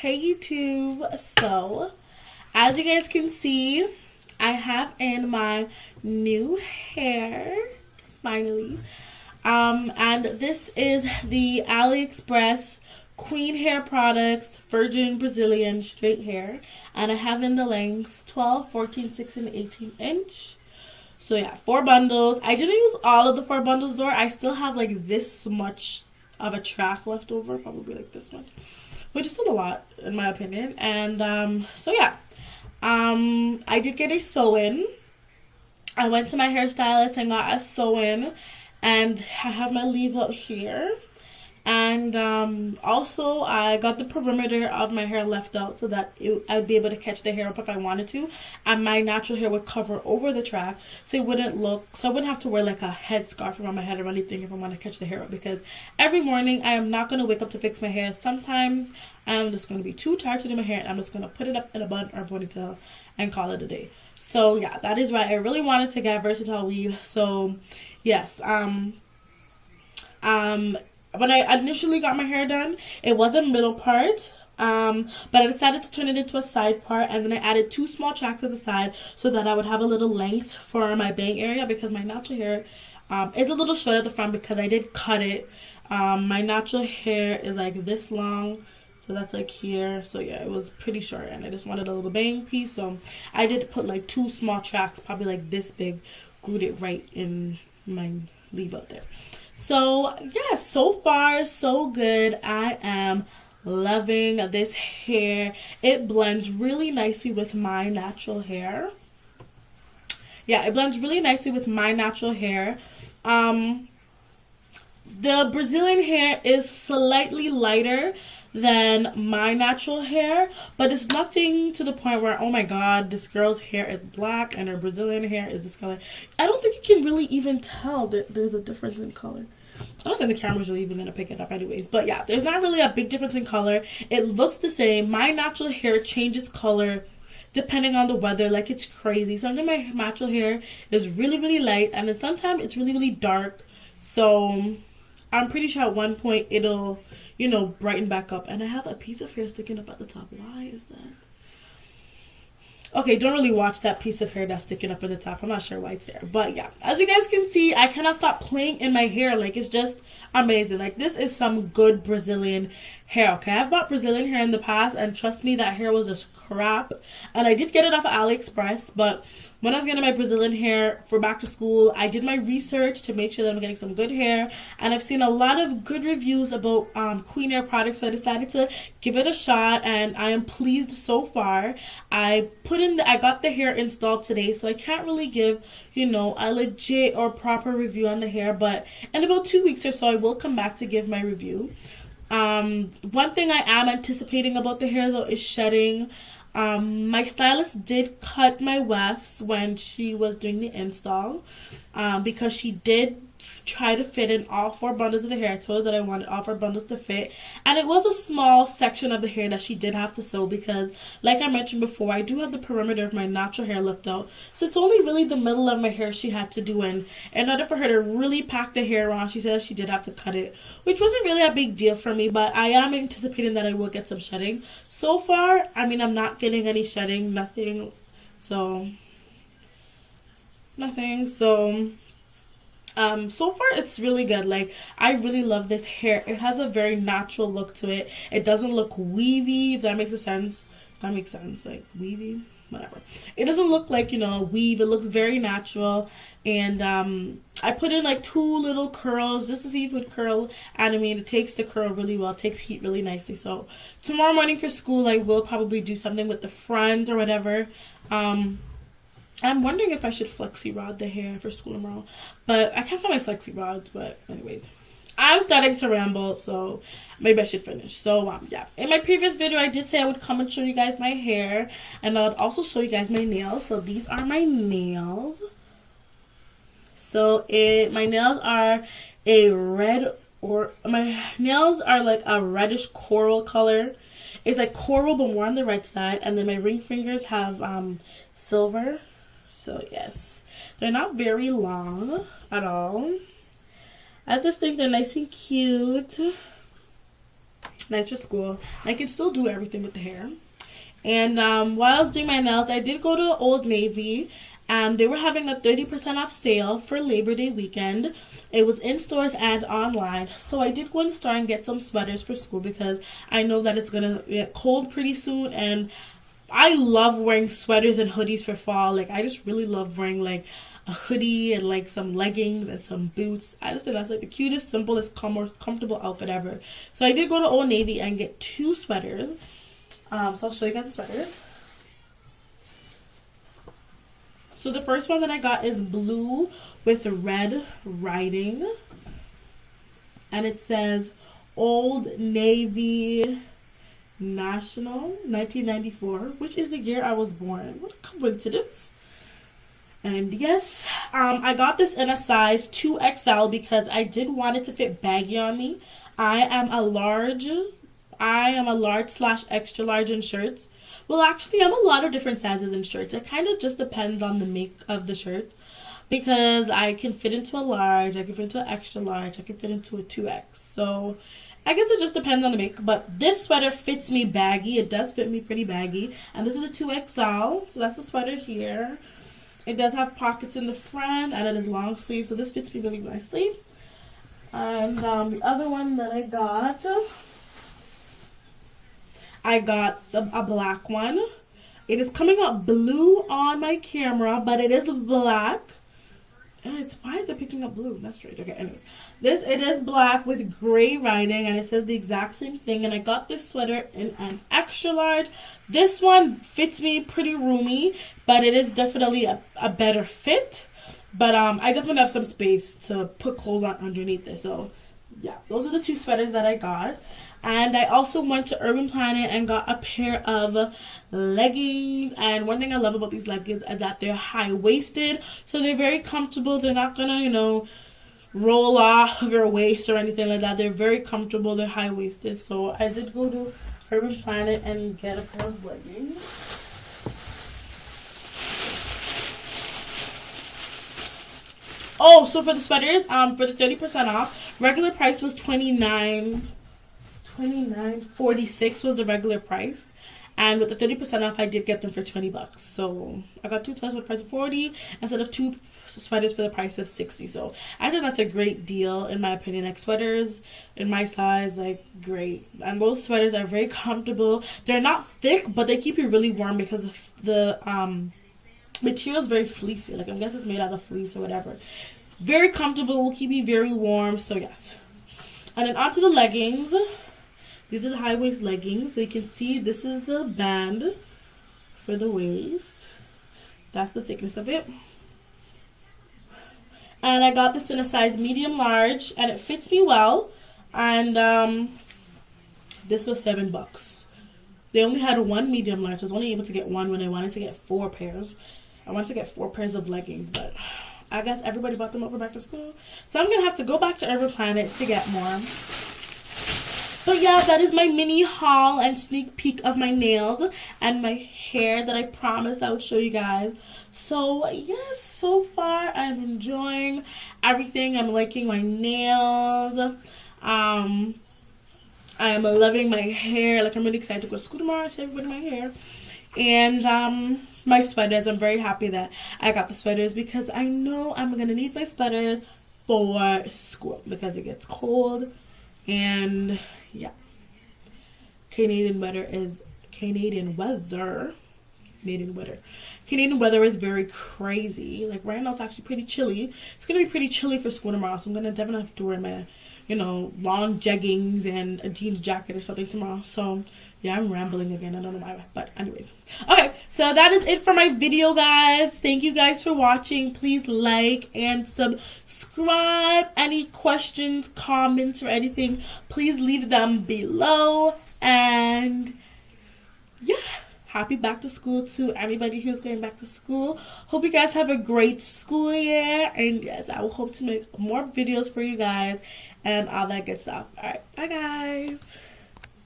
Hey YouTube. So as you guys can see, I have in my new hair finally, and this is the Aliexpress Queen Hair Products Virgin Brazilian Straight Hair, and I have in the lengths 12, 14, 16, and 18 inch. So yeah, 4 bundles. I didn't use all of the 4 bundles though. I still have like this much of a track left over, probably like this much, which is still a lot in my opinion. And so yeah, I did get a sew-in. I went to my hairstylist and got a sew-in, and I have my leave out here. And also I got the perimeter of my hair left out so that I'd be able to catch the hair up if I wanted to, and my natural hair would cover over the track, so I wouldn't have to wear like a headscarf around my head or anything if I want to catch the hair up, because every morning I am not going to wake up to fix my hair. Sometimes I'm just going to be too tired to do my hair, and I'm just going to put it up in a bun or a ponytail and call it a day. So yeah, that is why I really wanted to get versatile weave. So yes, when I initially got my hair done, it was a middle part, but I decided to turn it into a side part, and then I added 2 small tracks at the side so that I would have a little length for my bang area, because my natural hair is a little short at the front because I did cut it. My natural hair is like this long, so that's like here. So yeah, it was pretty short, and I just wanted a little bang piece, so I did put like 2 small tracks, probably like this big, glued it right in my leave up there. So yeah, so far so good. I am loving this hair. It blends really nicely with my natural hair. Yeah, it blends really nicely with my natural hair. The Brazilian hair is slightly lighter than my natural hair, but it's nothing to the point where, oh my god, this girl's hair is black and her Brazilian hair is this color. I don't think you can really even tell that there's a difference in color. I don't think the camera's really even gonna pick it up anyways, but yeah, there's not really a big difference in color. It looks the same. My natural hair changes color depending on the weather, like it's crazy. Sometimes my natural hair is really, really light, and then sometimes it's really, really dark. So I'm pretty sure at one point it'll, you know, brighten back up. And I have a piece of hair sticking up at the top. Why is that? Okay, don't really watch that piece of hair that's sticking up at the top. I'm not sure why it's there. But yeah, as you guys can see, I cannot stop playing in my hair. Like, it's just amazing. Like, this is some good Brazilian hair, okay? I've bought Brazilian hair in the past, and trust me, that hair was just crap. And I did get it off of Aliexpress, but when I was getting my Brazilian hair for back to school, I did my research to make sure that I'm getting some good hair, and I've seen a lot of good reviews about Queen Hair products, so I decided to give it a shot, and I am pleased so far. I got the hair installed today, so I can't really give, you know, a legit or proper review on the hair, but in about 2 weeks or so, I will come back to give my review. One thing I am anticipating about the hair though is shedding. My stylist did cut my wefts when she was doing the install, because she did try to fit in all 4 bundles of the hair. I told her that I wanted all 4 bundles to fit, and it was a small section of the hair that she did have to sew, because like I mentioned before, I do have the perimeter of my natural hair left out, so it's only really the middle of my hair she had to do. And in order for her to really pack the hair on, she said she did have to cut it, which wasn't really a big deal for me, but I am anticipating that I will get some shedding. So far, I mean, I'm not getting any shedding, nothing, so so far it's really good. Like, I really love this hair. It has a very natural look to it. It doesn't look weavy, if that makes sense. That makes sense, like weavy, whatever. It doesn't look like, you know, weave. It looks very natural. And I put in like 2 little curls just to see if it would curl, and I mean, it takes the curl really well. It takes heat really nicely. So tomorrow morning for school, I will probably do something with the front or whatever. I'm wondering if I should flexi rod the hair for school tomorrow, but I can't find my flexi rods. But anyways, I'm starting to ramble, so maybe I should finish. So yeah, in my previous video I did say I would come and show you guys my hair, and I would also show you guys my nails. So these are my nails. So my nails are my nails are like a reddish coral color. It's like coral but more on the red side, and then my ring fingers have silver. So yes, they're not very long at all. I just think they're nice and cute. Nice for school. I can still do everything with the hair. And while I was doing my nails, I did go to Old Navy, and they were having a 30% off sale for Labor Day weekend. It was in stores and online. So I did go in the store and get some sweaters for school because I know that it's going to get cold pretty soon. And I love wearing sweaters and hoodies for fall. Like, I just really love wearing, like, a hoodie and, like, some leggings and some boots. I just think that's, like, the cutest, simplest, most comfortable outfit ever. So I did go to Old Navy and get 2 sweaters. So I'll show you guys the sweaters. So the first one that I got is blue with red writing. And it says Old Navy National 1994, which is the year I was born. What a coincidence. And yes, I got this in a size 2XL because I did want it to fit baggy on me. I am a large / extra large in shirts. Well, actually, I'm a lot of different sizes in shirts. It kind of just depends on the make of the shirt. Because I can fit into a large, I can fit into an extra large, I can fit into a 2X. So, I guess it just depends on the make. But this sweater fits me baggy. It does fit me pretty baggy. And this is a 2XL. So, that's the sweater here. It does have pockets in the front. And it is long sleeve. So, this fits me really nicely. And the other one that I got a black one. It is coming up blue on my camera, but it is black. Why is it picking up blue? That's straight. Okay, anyways. It is black with gray writing, and it says the exact same thing. And I got this sweater in an extra large. This one fits me pretty roomy, but it is definitely a better fit. But I definitely have some space to put clothes on underneath this. So, yeah, those are the 2 sweaters that I got. And I also went to Urban Planet and got a pair of leggings. And one thing I love about these leggings is that they're high-waisted. So they're very comfortable. They're not going to, roll off of your waist or anything like that. They're very comfortable. They're high-waisted. So I did go to Urban Planet and get a pair of leggings. Oh, so for the sweaters, for the 30% off, regular price was $29.46 was the regular price, and with the 30% off, I did get them for $20. So I got 2 sweaters for the price of $40 instead of 2 sweaters for the price of $60. So I think that's a great deal in my opinion. Like, sweaters in my size, like, great. And those sweaters are very comfortable. They're not thick, but they keep you really warm because the material is very fleecy. Like, I guess it's made out of fleece or whatever. Very comfortable, will keep me very warm. So yes. And then onto the leggings. These are the high waist leggings. So you can see this is the band for the waist. That's the thickness of it. And I got this in a size medium large, and it fits me well. And this was $7. They only had 1 medium large. I was only able to get 1 when I wanted to get 4 pairs. I wanted to get 4 pairs of leggings, but I guess everybody bought them over back to school. So I'm going to have to go back to Urban Planet to get more. But yeah, that is my mini haul and sneak peek of my nails and my hair that I promised I would show you guys. So yes, so far I'm enjoying everything. I'm liking my nails. I am loving my hair. Like, I'm really excited to go to school tomorrow, show everybody my hair. And my sweaters, I'm very happy that I got the sweaters because I know I'm going to need my sweaters for school because it gets cold. And yeah, Canadian weather is very crazy. Like, right now it's actually pretty chilly. It's gonna be pretty chilly for school tomorrow, so I'm gonna definitely have to wear my long jeggings and a jeans jacket or something tomorrow. So yeah, I'm rambling again. I don't know why, but anyways. Okay, so that is it for my video, guys. Thank you guys for watching. Please like and subscribe. Any questions, comments, or anything, please leave them below. And yeah, happy back to school to everybody who's going back to school. Hope you guys have a great school year. And yes, I will hope to make more videos for you guys and all that good stuff. All right, bye guys.